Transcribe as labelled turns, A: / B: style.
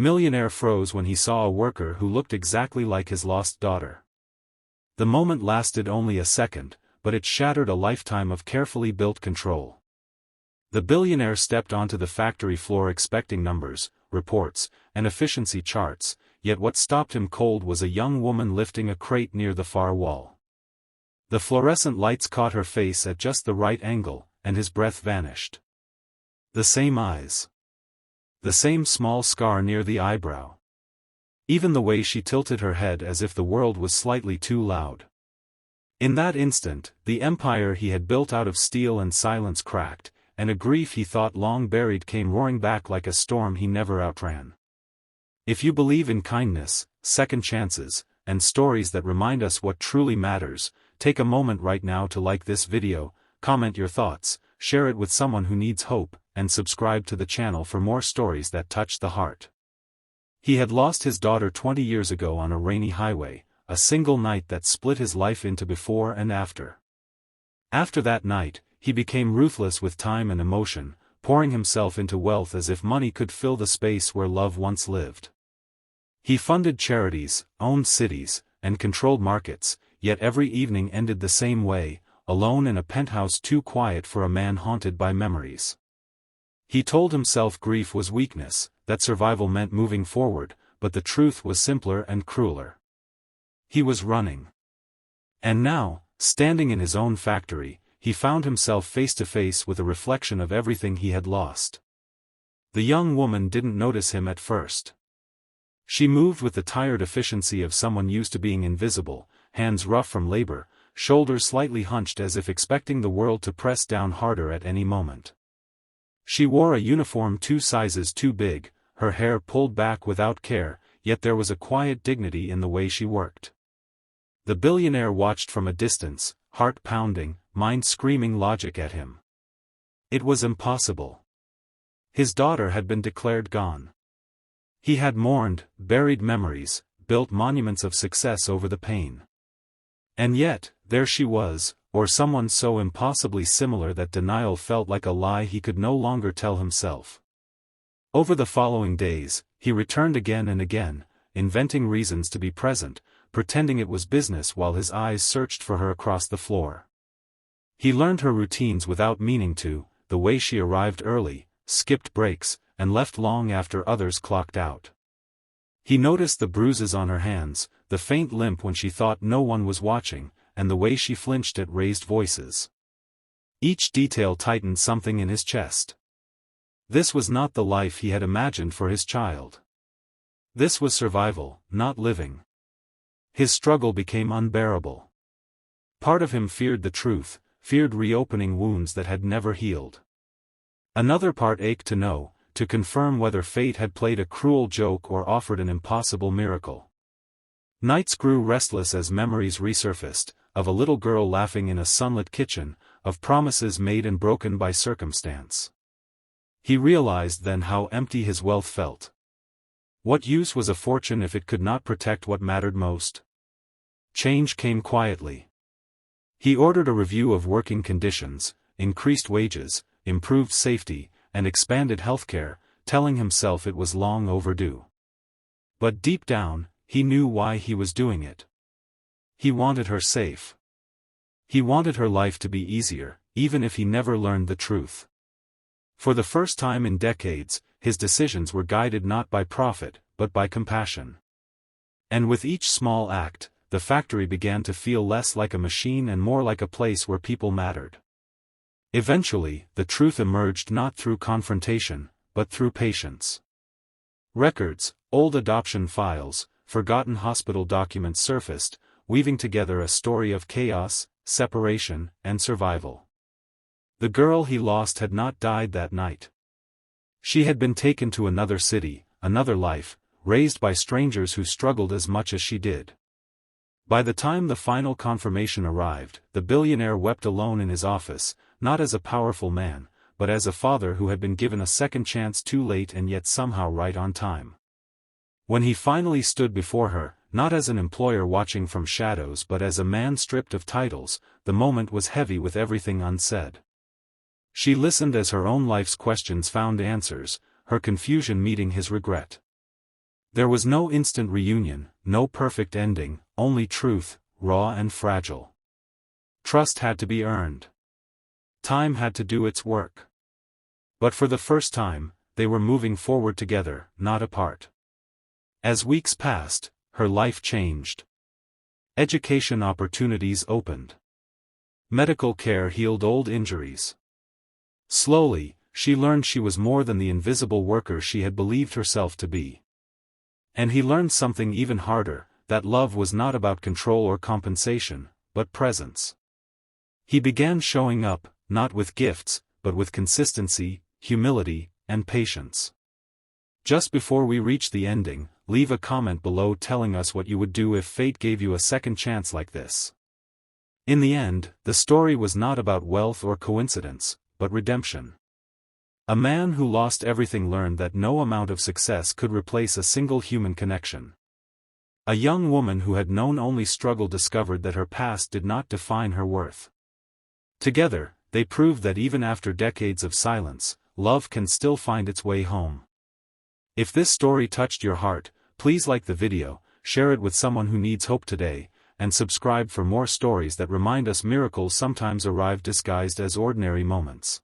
A: Millionaire froze when he saw a worker who looked exactly like his lost daughter. The moment lasted only a second, but it shattered a lifetime of carefully built control. The billionaire stepped onto the factory floor expecting numbers, reports, and efficiency charts, yet what stopped him cold was a young woman lifting a crate near the far wall. The fluorescent lights caught her face at just the right angle, and his breath vanished. The same eyes. The same small scar near the eyebrow. Even the way she tilted her head as if the world was slightly too loud. In that instant, the empire he had built out of steel and silence cracked, and a grief he thought long buried came roaring back like a storm he never outran. If you believe in kindness, second chances, and stories that remind us what truly matters, take a moment right now to like this video, comment your thoughts, share it with someone who needs hope, and subscribe to the channel for more stories that touch the heart. He had lost his daughter 20 years ago on a rainy highway, a single night that split his life into before and after. After that night, he became ruthless with time and emotion, pouring himself into wealth as if money could fill the space where love once lived. He funded charities, owned cities, and controlled markets, yet every evening ended the same way, alone in a penthouse too quiet for a man haunted by memories. He told himself grief was weakness, that survival meant moving forward, but the truth was simpler and crueler. He was running. And now, standing in his own factory, he found himself face to face with a reflection of everything he had lost. The young woman didn't notice him at first. She moved with the tired efficiency of someone used to being invisible, hands rough from labor, shoulders slightly hunched as if expecting the world to press down harder at any moment. She wore a uniform 2 sizes too big, her hair pulled back without care, yet there was a quiet dignity in the way she worked. The billionaire watched from a distance, heart pounding, mind screaming logic at him. It was impossible. His daughter had been declared gone. He had mourned, buried memories, built monuments of success over the pain. And yet, there she was, or someone so impossibly similar that denial felt like a lie he could no longer tell himself. Over the following days, he returned again and again, inventing reasons to be present, pretending it was business while his eyes searched for her across the floor. He learned her routines without meaning to, the way she arrived early, skipped breaks, and left long after others clocked out. He noticed the bruises on her hands, the faint limp when she thought no one was watching, and the way she flinched at raised voices. Each detail tightened something in his chest. This was not the life he had imagined for his child. This was survival, not living. His struggle became unbearable. Part of him feared the truth, feared reopening wounds that had never healed. Another part ached to know, to confirm whether fate had played a cruel joke or offered an impossible miracle. Nights grew restless as memories resurfaced, of a little girl laughing in a sunlit kitchen, of promises made and broken by circumstance. He realized then how empty his wealth felt. What use was a fortune if it could not protect what mattered most? Change came quietly. He ordered a review of working conditions, increased wages, improved safety, and expanded healthcare, telling himself it was long overdue. But deep down, he knew why he was doing it. He wanted her safe. He wanted her life to be easier, even if he never learned the truth. For the first time in decades, his decisions were guided not by profit, but by compassion. And with each small act, the factory began to feel less like a machine and more like a place where people mattered. Eventually, the truth emerged not through confrontation, but through patience. Records, old adoption files, forgotten hospital documents surfaced, weaving together a story of chaos, separation, and survival. The girl he lost had not died that night. She had been taken to another city, another life, raised by strangers who struggled as much as she did. By the time the final confirmation arrived, the billionaire wept alone in his office, not as a powerful man, but as a father who had been given a second chance too late and yet somehow right on time. When he finally stood before her, not as an employer watching from shadows but as a man stripped of titles, the moment was heavy with everything unsaid. She listened as her own life's questions found answers, her confusion meeting his regret. There was no instant reunion, no perfect ending, only truth, raw and fragile. Trust had to be earned. Time had to do its work. But for the first time, they were moving forward together, not apart. As weeks passed, her life changed. Education opportunities opened. Medical care healed old injuries. Slowly, she learned she was more than the invisible worker she had believed herself to be. And he learned something even harder, that love was not about control or compensation, but presence. He began showing up, not with gifts, but with consistency, humility, and patience. Just before we reach the ending, leave a comment below telling us what you would do if fate gave you a second chance like this. In the end, the story was not about wealth or coincidence, but redemption. A man who lost everything learned that no amount of success could replace a single human connection. A young woman who had known only struggle discovered that her past did not define her worth. Together, they proved that even after decades of silence, love can still find its way home. If this story touched your heart, please like the video, share it with someone who needs hope today, and subscribe for more stories that remind us miracles sometimes arrive disguised as ordinary moments.